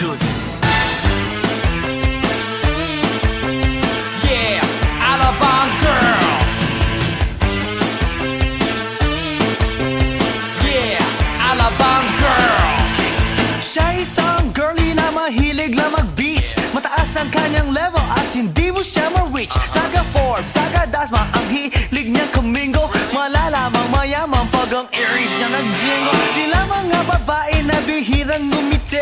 do this. Yeah, Alabang girl. Yeah, Alabang girl. Siya isang girlie na mahilig lang mag-beach. Mataas ang kanyang level at hindi mo siya ma-reach. Taga Forbes, taga Dasma, ang hilig niyang kumingo. Malalamang mayaman pag ang Aries niya nag-jingo. Sila mga babae na bihirang ngumiti.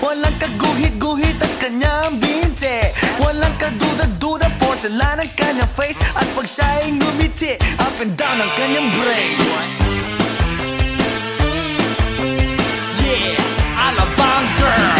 Walang kaguhit-guhit at kanyang binte. Walang kaduda-duda, porcelain ang kanyang face. At pag siya ay ngumiti, up and down ang kanyang brain. Yeah, Alabang girl.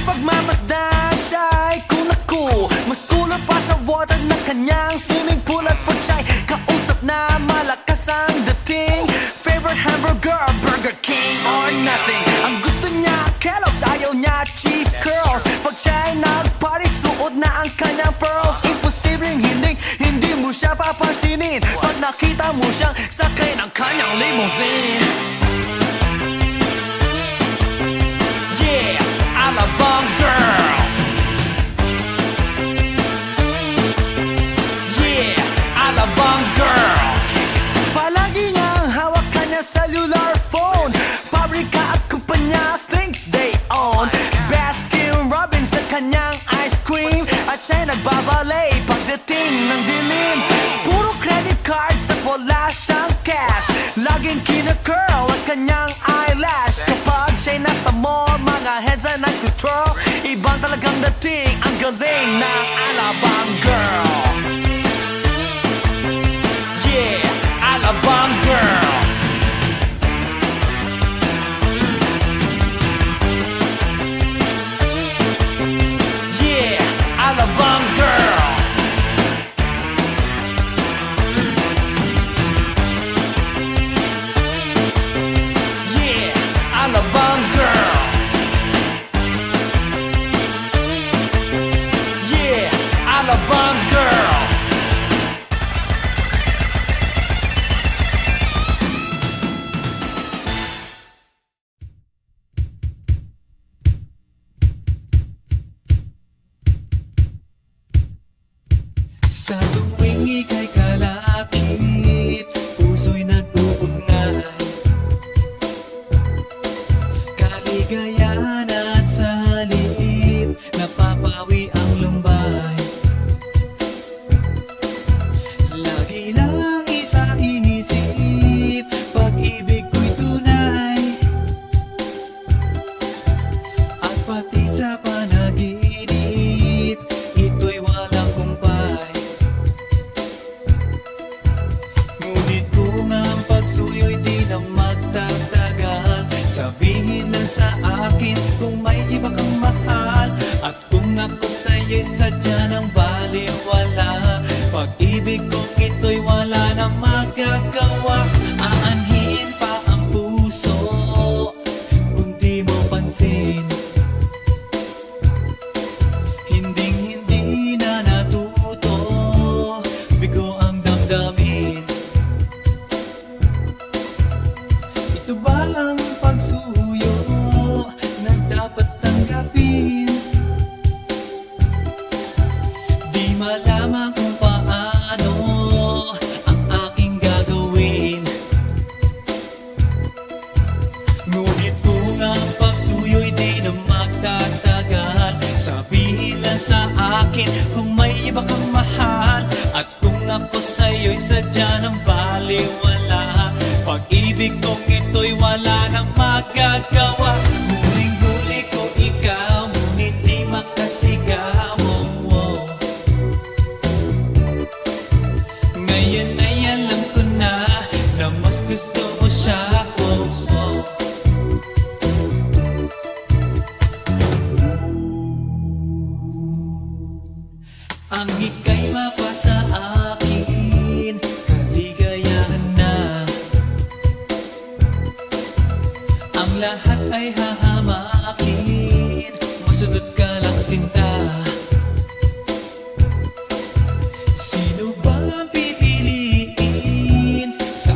Pagmamasdan siya'y kunaku. Mas kulot pa sa water ng kanyang swimming pool. At pag siya'y kausap na malakas ang dating, favorite hamburger, Burger King or nothing. Ang gusto niya Kellogg's, ayaw niya cheese curls. Pag siya'y nag-party, suot na ang kanyang pearls. Imposibleng hindi mo siya papansinin pag nakita mo siyang sakay ng kanyang limousine. Yeah, Alabang girl. Yeah, Alabang girl. Palagi niyang hawak kanyang cellular phone. Pabrika at kumpanya thinks they own. Baskin Robbins sa kanyang ice cream. At siya'y nagbabalay pagdating ng dilim. Puro credit cards at wala siyang cash. Laging kina-curl ang kanyang eyelash. Kapag siya'y nasa mall, mga heads ay nag-control. Ibang talagang dating, ang galing ng Alabang girl. Yeah, Alabang girl. Yeah, Alabang girl. Yeah, Alabang girl. Yeah, Alabang girl. Sa tuwing ika'y kalapit, puso'y nag-uugnay. Kaligayahan at salip, napapawi ang lumbay. Lagi lang isa inisip, pag-ibig ko'y tunay. At pati sa panaginip, ito'y walang kumpay. Ngunit kung ang pagsuyo'y di na magtatagal, sabihin lang sa akin kung may iba kang mahal. At kung ako sa'yo'y sadya ng baliwala, pag-ibig kong ito'y wala na magagawa. Aanhin pa ang puso kung di mo pansin. Hinding-hindi na natuto, bigo ang damdamin. Ito ba ang pagsuyo na dapat tanggapin? Di malaman kung paano ang aking gagawin. Ngunit kung ang pagsuyo'y di na magtatagal, sabihin lang sa akin kung may iba kang mahal. At kung ako sa'yo'y sadya ng baliwala, pag-ibig kong ito'y wala nang magagawa. Huling-huli ko ikaw, ngunit di makasigaw. Ngayon ay alam ko na mas gusto mo siya. Ang ika'y mapasa akin, kaligayahan na. Ang lahat ay hahamakin, masunod ka lang sinta. Sino ba ang pipiliin sa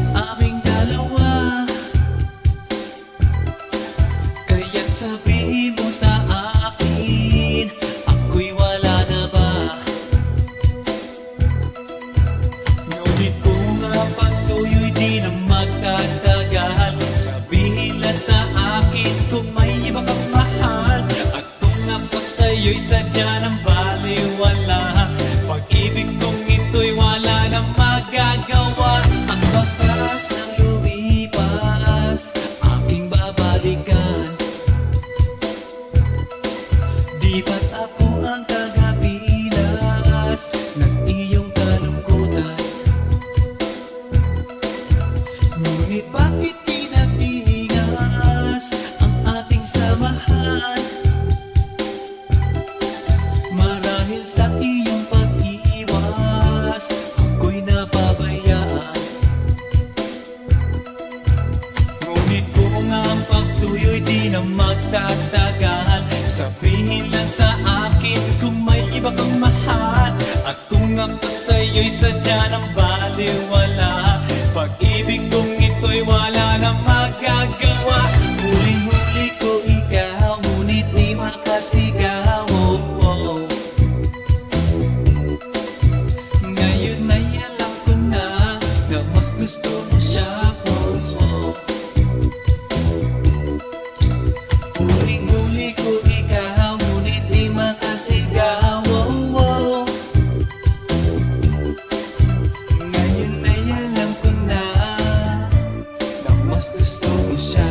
pagsuyo'y di na magtatagal. Sabihin lang sa akin kung may iba kang mahal, at kung ako sa'yo'y sadya ng baliwala. Pag-ibig kong ito'y wala na magagawa. Huling-huli ko ikaw, ngunit di makasigaw. Ngayon ay alam ko na mas gusto mo siya. Huling-huli ko ikaw, ngunit di makasigaw. Ngayon ay alam ko na mas gusto mo siya.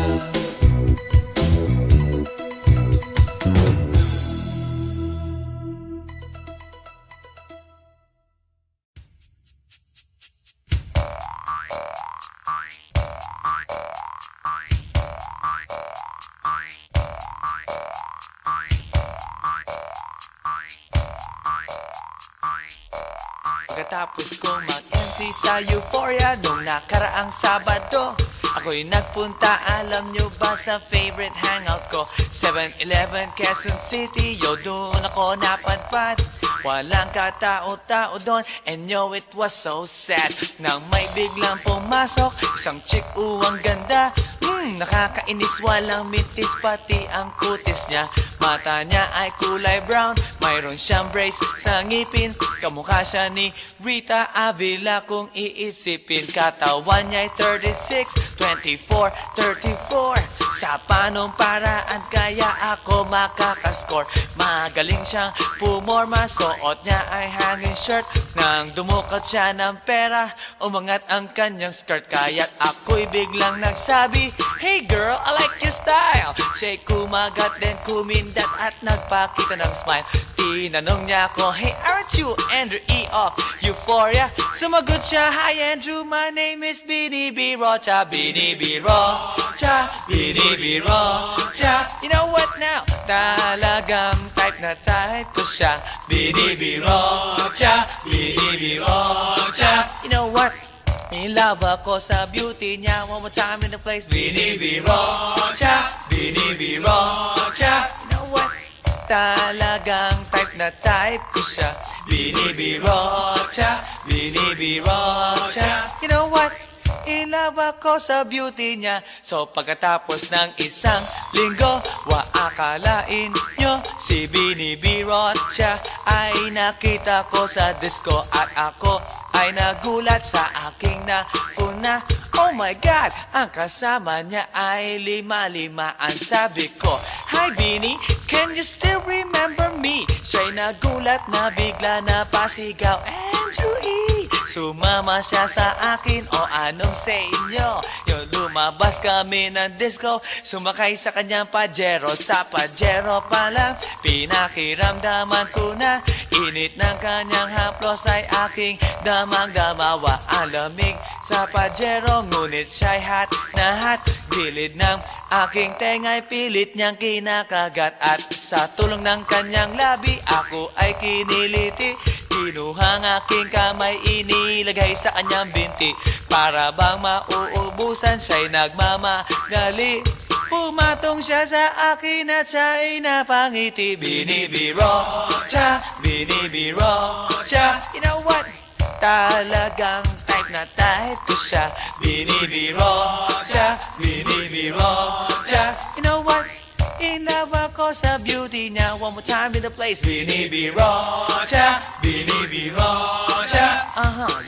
Pagkatapos kong mag-MC sa Euphoria nung nakaraang Sabado, ako'y nagpunta, alam nyo ba, sa favorite hangout ko, 7-Eleven, Quezon City. Yo, doon ako napadpad, walang katao-tao doon, and yo, it was so sad nang may biglang pumasok isang chick, ang ganda. Nakakainis, walang mintis, pati ang kutis niya. Mata niya ay kulay brown, mayroon siyang brace sa ngipin. Kamukha siya ni Rita Avila kung iisipin. Katawan niya ay 36, 24, 34. Sa panong paraan kaya ako makakascore. Magaling siyang pumorma, suot niya ay hanging shirt. Nang dumukot siya ng pera, umangat ang kanyang skirt. Kaya't ako'y biglang nagsabi, "Hey girl, I like your style." Siya'y kumagat, then kumindat at nagpakita ng smile. Tinanong niya ako, "Hey, aren't you Andrew E. of Euphoria?" Sumagot siya, "Hi Andrew, my name is Bini B. Rocha." Bini B. Rocha, Bini B. Rocha. You know what now? Talagang type na type ko siya. Bini B. Rocha, Bini B. Rocha. You know what? In love ako sa beauty niya. One more time in the place. Bini B. Rocha, Bini B. Rocha. You know what? Talagang type na type ko siya. Bini B. Rocha, Bini B. Rocha. You know what? In love ako sa beauty niya. So pagkatapos ng isang linggo, akalain nyo si Bini B. Rocha ay nakita ko sa disco, at ako ay nagulat sa aking napuna. Oh my God, ang kasama niya ay lima-limaan. Sabi ko, "Hi Bini, can you still remember me?" Siya'y nagulat na bigla na pasigaw, "Andrew E." Sumama siya sa akin, o anong sa inyo? Yung lumabas kami ng disco, sumakay sa kanyang Pajero. Sa Pajero pa lang, pinakiramdaman ko na init ng kanyang haplos ay aking damang-damawa. Ang lamig sa Pajero, ngunit siya'y hot na hot. Gilid ng aking tenga'y pilit niyang kinakagat, at sa tulong ng kanyang labi, ako ay kiniliti. Kinuha ang aking kamay, inilagay sa kanyang binti. Para bang mauubusan, siya'y nagmamagali. Pumatong siya sa akin at siya'y napangiti. Bini B. Rocha, Bini B. Rocha. You know what? Talagang type na type ko siya. Bini B. Rocha, Bini B. Rocha. You know what? In love ako sa beauty niya. One more time in the place. Bini B. Rocha, Bini B. Rocha.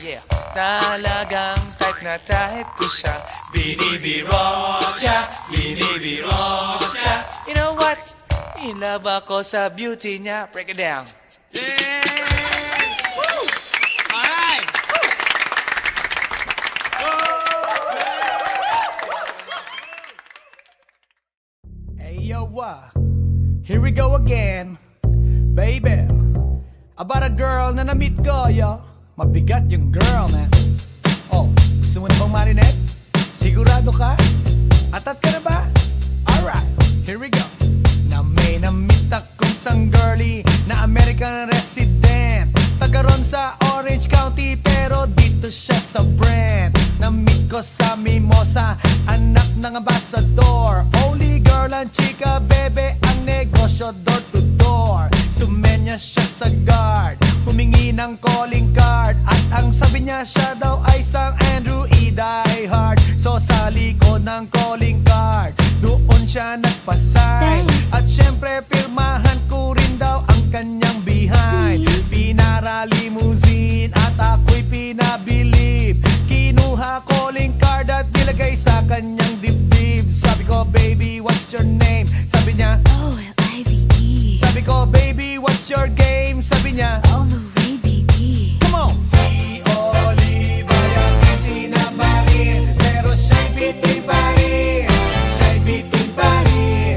Yeah. Talagang type na type ko siya. Bini B. Rocha, Bini B. Rocha. You know what? In love ako sa beauty niya. Break it down. Yeah! Woo! All right! Here we go again, baby. About a girl na na-meet ko, yo. Mabigat yung girl, man. Oh, gusto mo na bang marinig? Sigurado ka? Atat ka na ba? Alright, here we go. Na may na-meet akong isang girly na American resident, taga ron sa Orange County, pero dito siya sa Brent. Na-meet ko sa Mimosa, anak ng ambassador. Only walang chika, bebe, ang negosyo door to door. Sumenya siya sa guard, humingi ng calling card, at ang sabi niya siya daw ay isang Andrew E. Diehard. So sa likod ng calling card, doon siya nagpasay. At syempre pirmahan ko rin daw ang kanyang behind. Pinara limousine at ako'y pinabilib. Kinuha calling card at nilagay sa kanyang dibdib. Sabi ko, baby, what's your name? Sabi niya, O-L-I-V-E. sabi ko, baby, what's your game? Sabi niya, All the way, baby. come on! Si Olive ay aking sinamarin, pero siya'y bitin pa rin. Siya'y bitin pa rin.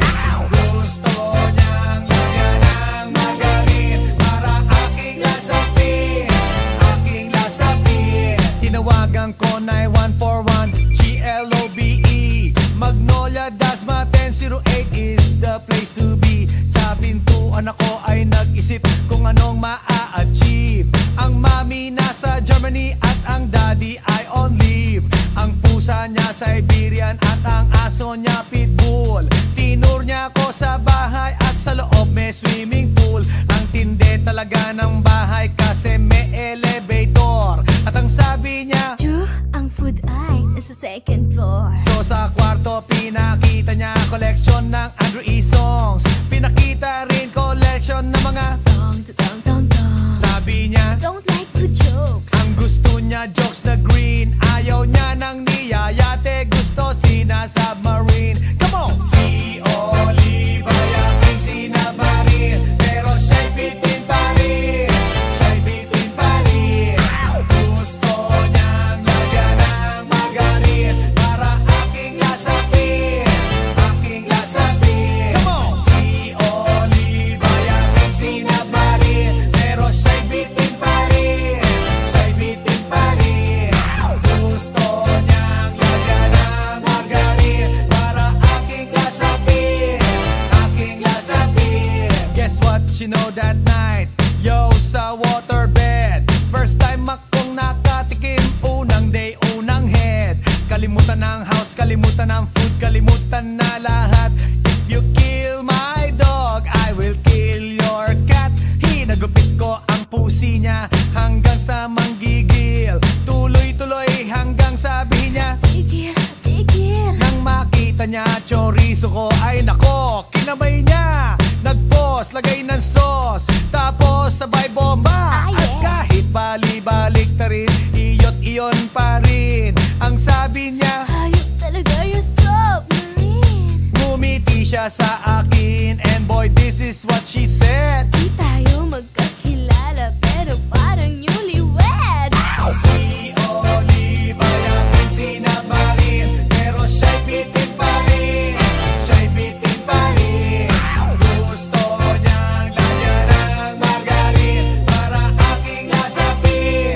Gusto niyang lagyan ng magarin para aking lasapin, aking lasapin. Tinawagan ko 9141 GLOBE Magnolia, Dasma 1008 is the place to be. Sa pintuan ako ay nag-isip kung anong maa-achieve. Ang mami nasa Germany at ang daddy ay on leave. Ang pusa niya Siberian at ang aso niya pitbull. Tinur niya ako sa bahay at sa loob may swimming pool. Ang tindi talaga ng bahay kasi may elevator. At ang sabi niya, True, ang food ay nasa second floor. so sa kwarto pinakita niya collection ng Andrew E. songs. Pinakita rin collection ng mga Dong, dong, dong, dong. sabi niya. Don't like the jokes. Ang gusto niya jokes na green, ayaw niya ng niyayate, gusto sina-submarine. Come on! Si Olive ay aking sinabarin, pero siya'y bitin pa rin. Siya'y bitin pa rin. Gusto niyang lagyan ng magarin para aking lasapin, aking lasapin. Come on! Si Olive ay aking sinabarin, pero siya'y bitin pa rin. Siya'y bitin pa rin. Gusto niyang lagyan ng magarin para aking lasapin, aking lasapin. Guess what you know that night? Yo, sa waterbed, first time akong nakatikim. Unang day, unang head. Kalimutan ng house, kalimutan ng food, kalimutan na lahat. If you kill my dog, I will kill your cat. Hinagupit ko ang pusi niya hanggang sa manggigil. Tuloy-tuloy hanggang sabihin niya, Tigil, tigil. nang makita niya chorizo ko, ay nako, kinabay niya. Nagpos, lagay ng sauce, tapos sabay bomba. Ah, At yeah. kahit bali-balik ta rin, iyot-iyon pa rin. Ang sabi niya, Hayop talaga yung submarine. ngumiti siya sa akin, and boy, this is what she said. Di tayo magkakilala pero parang newlywed. Si Olive ay aking sinabarin, pero siya'y bitin pa rin. Siya'y bitin pa rin. Gusto niyang lagyan ng magarin para aking lasapin,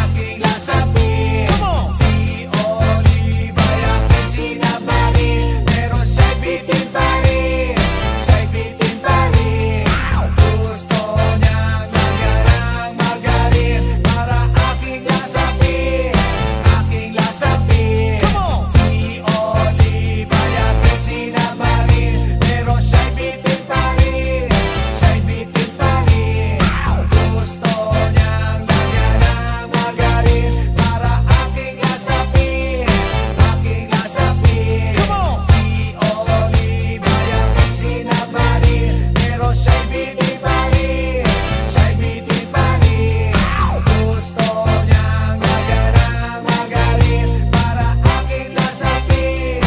aking lasapin. Come on! Si Olive ay aking sinabarin, pero siya'y bitin pa rin. Siya'y bitin pa rin. Gusto niyang lagyan ng magarin para aking lasapin, aking lasapin. Come on! Si Olive ay aking sinabarin, pero siya'y bitin pa rin. Siya'y bitin pa rin. Gusto niyang lagyan ng magarin para aking lasapin, aking lasapin. Come on! Si Olive ay aking sinabarin, pero siya'y bitin pa rin. Siya'y bitin pa rin. Gusto niyang lagyan ng magarin para aking lasapin,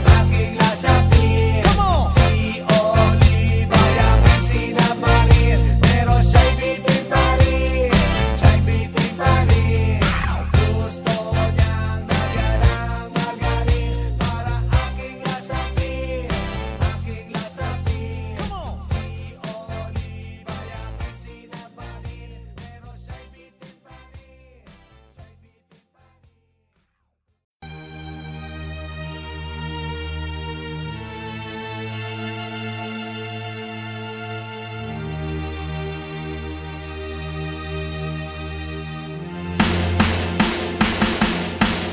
aking lasapin. Come on! Si Olive ay aking sinabarin, pero siya'y bitin pa rin. Siya'y bitin pa rin. Gusto niyang lagyan ng magarin para aking lasapin, aking lasapin. Come on! Si Olive ay aking sinabarin, pero siya'y bitin pa rin. Siya'y bitin pa rin.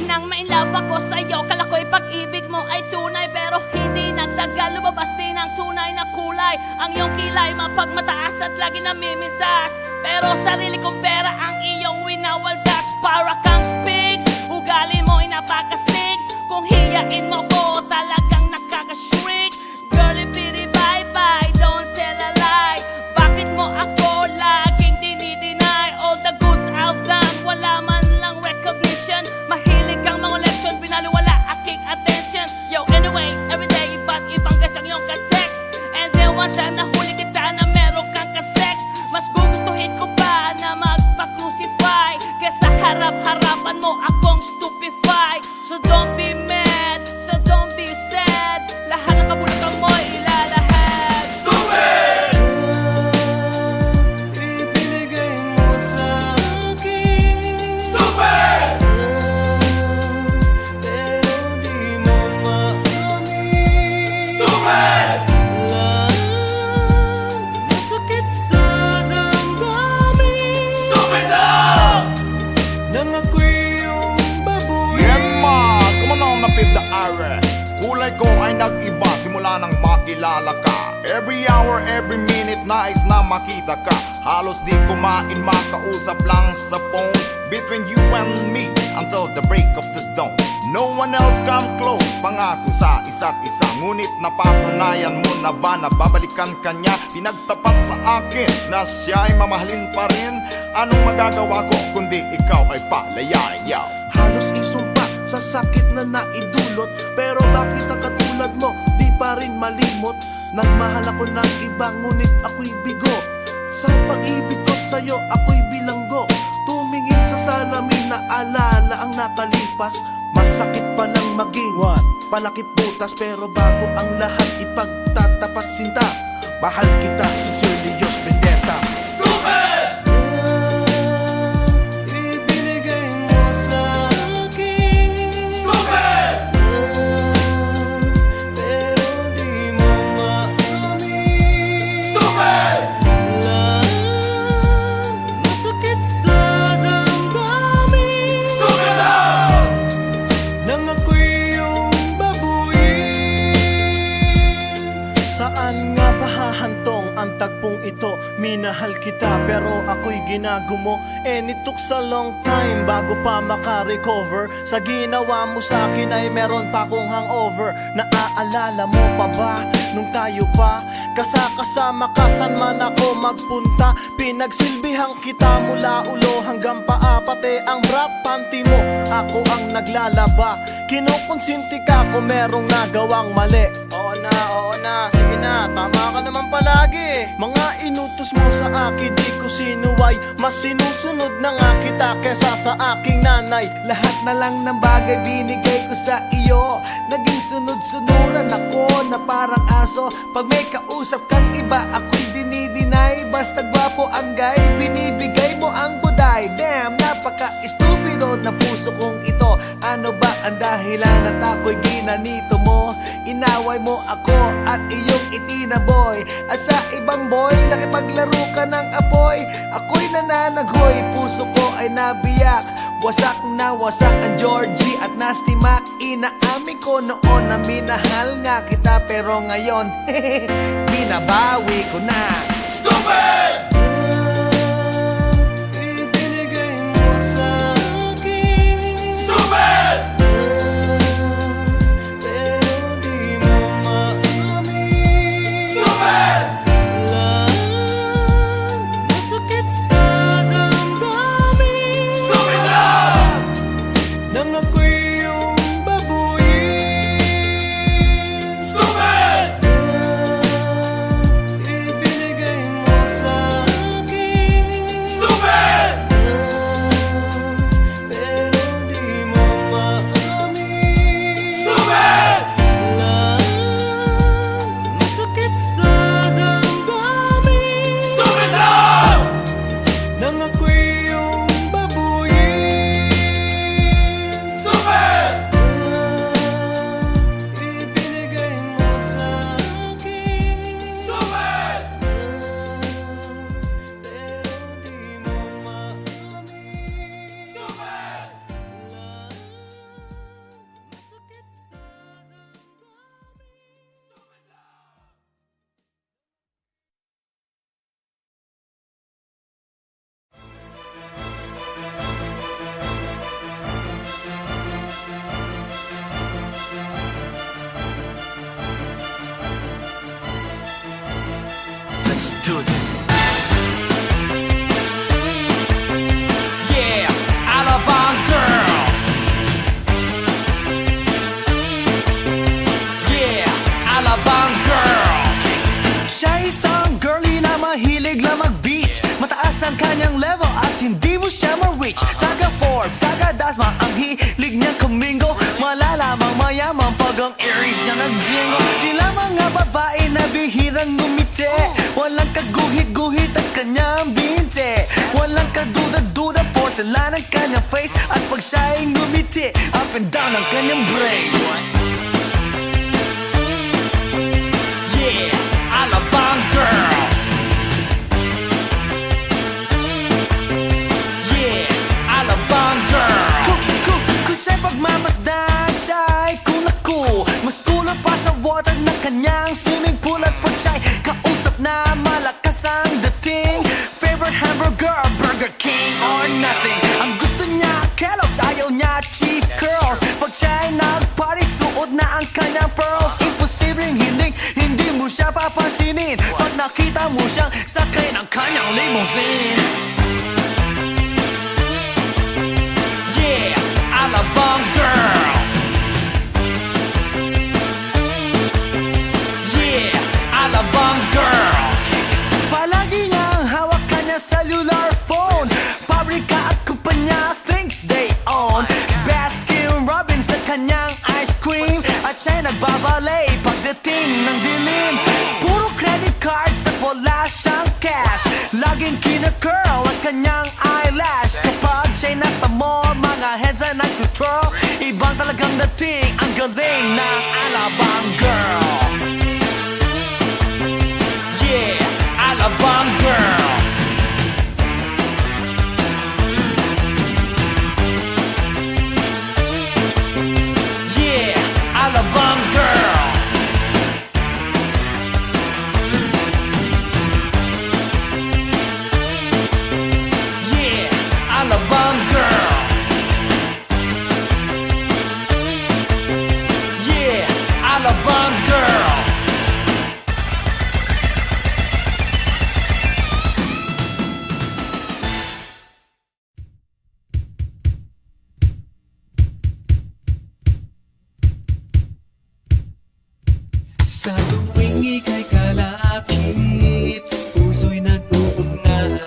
Nang ma-inlove ako sa'yo, kala ko'y pag-ibig mo ay tunay, pero hindi nagtagal. tagal lumabas din ang tunay na kulay. Ang iyong kilay mapagmataas at lagi namimintas, pero sarili kong pera ang iyong winawaldas. Para kang spigs, ugali mo'y napaka-sticks. Kung hiyain mo ko, talagang nakaka-shrink. Girlie bitty bye-bye, don't tell a lie. Bakit mo ako laging dinideny? All the goods I've done, wala man lang recognition. Mahilig kang mga leksyon, binaliwala aking attention. Yo, anyway, everyday, ba't ibang gas ang iyong ka-text? And then one time nahuli kita na meron kang ka-sex. Mas gugustuhin ko ba na magpa-crucify kesa harap-harapan mo akong stupefy? So don't be mad, so don't be sad. Lahat ng kabulutan mo ilalahad. Stupid! Ibinigay mo sa akin. Stupid! Pero di mo maamin. Stupid! Masakit sa damdamin. Stupid lang! Nang ako'y iyong babuyin. Yeah man, come on na pit the are. Kulay ko ay nag-iba simula nang makilala ka. Every hour, every minute nais na makita ka. Halos di kumain, makausap lang sa phone. Between you and me until the break of the dawn. No one else come close, pangako sa isa't isa. Ngunit napatunayan mo na ba na babalikan ka niya? Pinagtapat sa akin na siya'y mamahalin pa rin. Anong magagawa ko kundi ikaw ay palayain yaw? Halos isumpa sa sakit na naidulot, pero bakit ang katulad mo di pa rin malimot? Nagmahal ako ng iba ngunit ako'y bigo. Sa pag-ibig ko sa'yo ako'y bilanggo. Tumingin sa salamin na alala ang nakalipas. Masakit pa lang maging palakip butas, pero bago ang lahat ipagtatapat sinta. Mahal kita, sincerely yours, Vendetta. Stupid! Ibinigay mo sa akin. Stupid! Pero di mo maamin. Stupid! Masakit sa damdamin. Stupid lang! Nang ako'y iyong babuyin. Saan nga ba hahantong ang tagpong ito? Minahal kita pero ako'y ginagumo. And it took a long time bago pa makarecover. Sa ginawa mo sa akin ay meron pa akong hangover. Naaalala mo pa ba nung tayo pa kasama ka saan man ako magpunta? Pinagsilbihang kita mula ulo hanggang paa, pati ang bra panty mo ako ang naglalaba. Kinukonsinti ka kung merong nagawang mali. Oo na, sige na, tama ka naman palagi. Mga inutos mo sa akin di ko sinuway. Mas sinusunod na nga kita kesa sa aking nanay. Lahat na lang ng bagay binigay ko sa iyo. Naging sunod-sunuran ako na parang aso. Pag may kausap kang iba, ako'y dinidinay. Basta gwapo ang guy, binibigay mo ang buday. Damn, napaka-estupido na puso kong ito. Ano ba ang dahilan at ako'y ginanito mo? Inaway mo ako at iyong itinaboy. At sa ibang boy, nakipaglaro ka ng apoy. Ako'y nananaghoy, puso ko ay nabiyak. Wasak na wasak ang Georgie at Nasty Mac. Inaamin ko noon na minahal nga kita, pero ngayon, binabawi ko na. Stupid! Ibinigay mo sa akin. Stupid! Pero di mo maamin. Stupid! Masakit sa damdamin. Stupid lang! Nang ako'y iyong babuyin. Stupid! Ibinigay mo sa Let's do this. Yeah, Alabang girl. Yeah, Alabang girl. Siya isang girlie na mahilig lang mag-beach. Mataas ang kanyang level at hindi mo siya ma-reach. Taga Forbes, taga Dasma, ang hilig niyang kumingo. Malalamang mayaman pag ang Aries niya nag-jingle. Sila mga babae na bihirang ngumiti. Walang kaguhit-guhit ang kanyang binte. Walang kaduda-duda porcelain ang kanyang face. At pag siya'y ngumiti, up and down ang kanyang brain. Yeah, Alabang girl. Yeah, Alabang girl. Kung siya'y pagmamasdan, siya'y kunaku. Mas kulang pa sa water ng kanyang swimming pool. At pag siya'y kausap na malakas ang dating, favorite hamburger, Burger King or nothing. Ang gusto niya Kellogg's, ayaw niya cheese curls. Pag siya'y nag-party, suot na ang kanyang pearls. Imposibleng hindi mo siya papansinin pag nakita mo siyang sakay ng kanyang limousine. Yeah, Alabang girl. Yeah, Alabang girl. Palagi niyang hawak kanya cellular phone. Pabrika at kumpanya thinks they own. Baskin Robbins sa kanyang ice cream. At siya'y nagbabalay pagdating ng dilim. Puro credit cards at wala siyang cash. Laging kina-curl ang kanyang eyelash. Kapag siya'y nasa mall, mga heads ay nag-twirl. Ibang talagang dating, ang galing ng Alabang girl. Yeah, Alabang girl. Yeah, Alabang girl. Yeah, Alabang girl. Yeah, Alabang girl. Sa tuwing ika'y kalakip, puso'y nag-uugnay.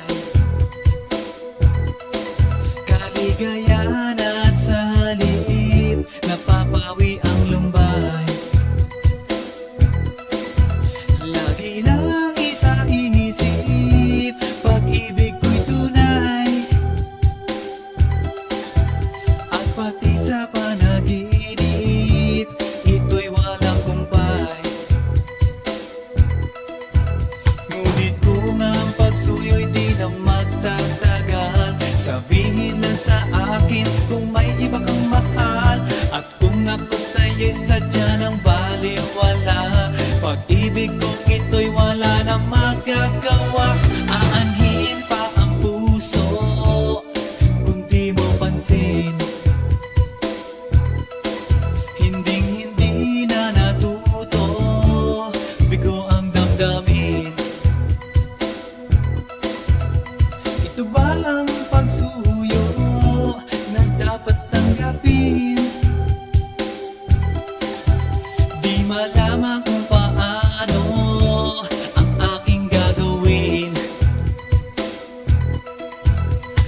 Kaligayahan at sa halip, napapawi ang lumbay. Lagi lang isa inisip, pag-ibig ko'y tunay. At pati sa panaginip, ito'y walang kumpay. Ngunit kung ang pagsuyo'y di na magtatagal, sabihin lang sa akin kung may iba kang mahal. At kung ako sa'yo'y sadya ng baliwala, pag-ibig kong ito'y wala na magagawa. Aanhin pa ang puso kung di mo pansin. Hinding-hindi na natuto, bigo ang damdamin. Ito ba ang pagsuyo na dapat tanggapin? Di malaman kung paano ang aking gagawin.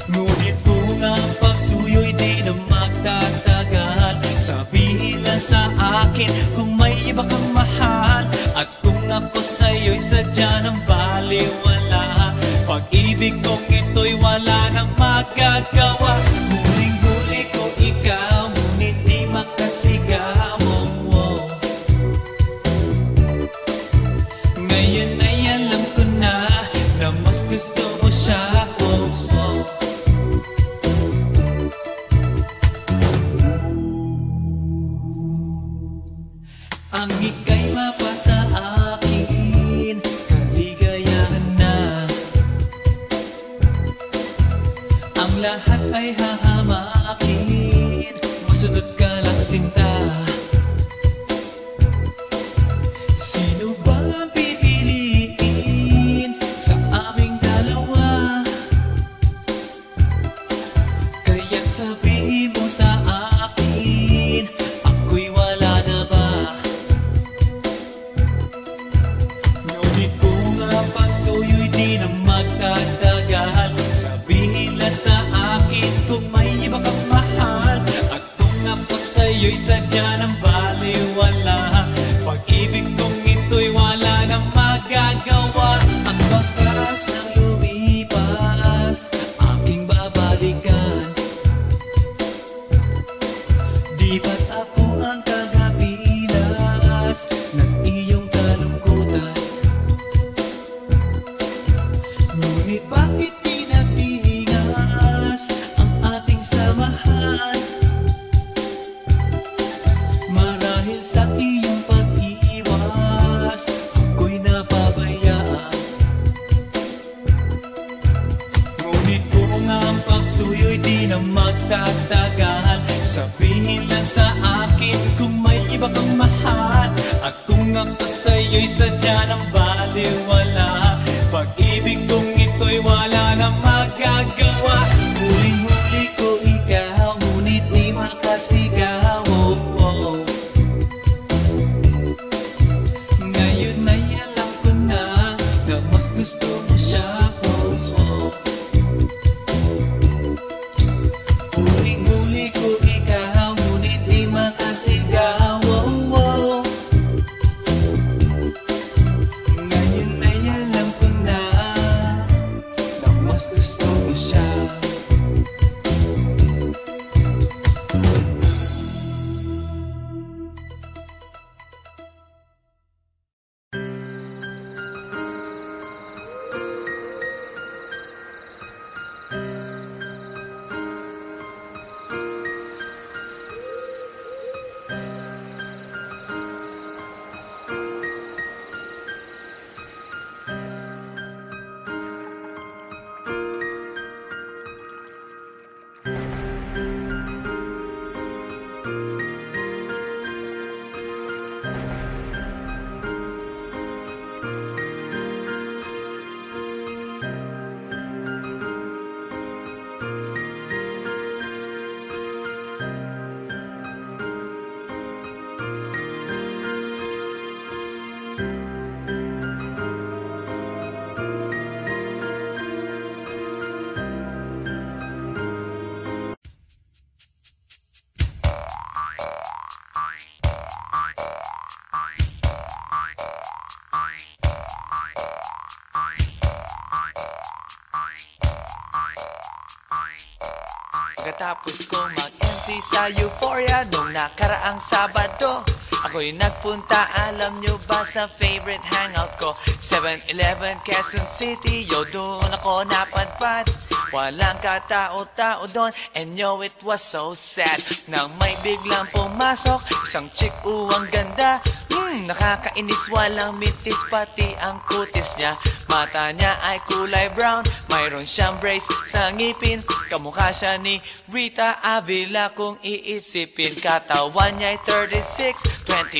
Ngunit kung ang pagsuyo'y di na magtatagal, sabihin lang sa akin kung may iba kang mahal. At kung ako sa'yo'y sadya ng baliwala, pag-ibig kong ito'y wala nang magagawa. Huling-huli ko ikaw, ngunit di makasigaw. Ngayon ay alam ko na mas gusto mo siya. Ang ika'y mapasa akin, kaligayahan na. Ang lahat ay hahamakin, masunod ka lang sinta. Sino ba ang pipiliin ko sa'yo'y sadya ng baliwala. Pag-ibig kong ito'y wala na magagawa. Huling-huli ko ikaw, ngunit di makasigaw. Ngayon ay alam ko na mas gusto mo siya. Huling-huli ko ikaw, ngunit di makasigaw. Ngayon ay alam ko na mas gusto mo siya. Pagkatapos ko mag-MC sa Euphoria nung nakaraang Sabado, ako'y nagpunta, alam nyo ba, sa favorite hangout ko, 7-Eleven, Quezon City. Yo, doon ako napadpad, walang katao-tao doon, and yo, it was so sad nang may biglang pumasok isang chick, ang ganda. Nakakainis, walang mitis, pati ang kutis niya. Mata niya ay kulay brown, mayroon siyang brace sa ngipin. Kamukha siya ni Rita Avila kung iisipin. Katawan niya ay 36, 20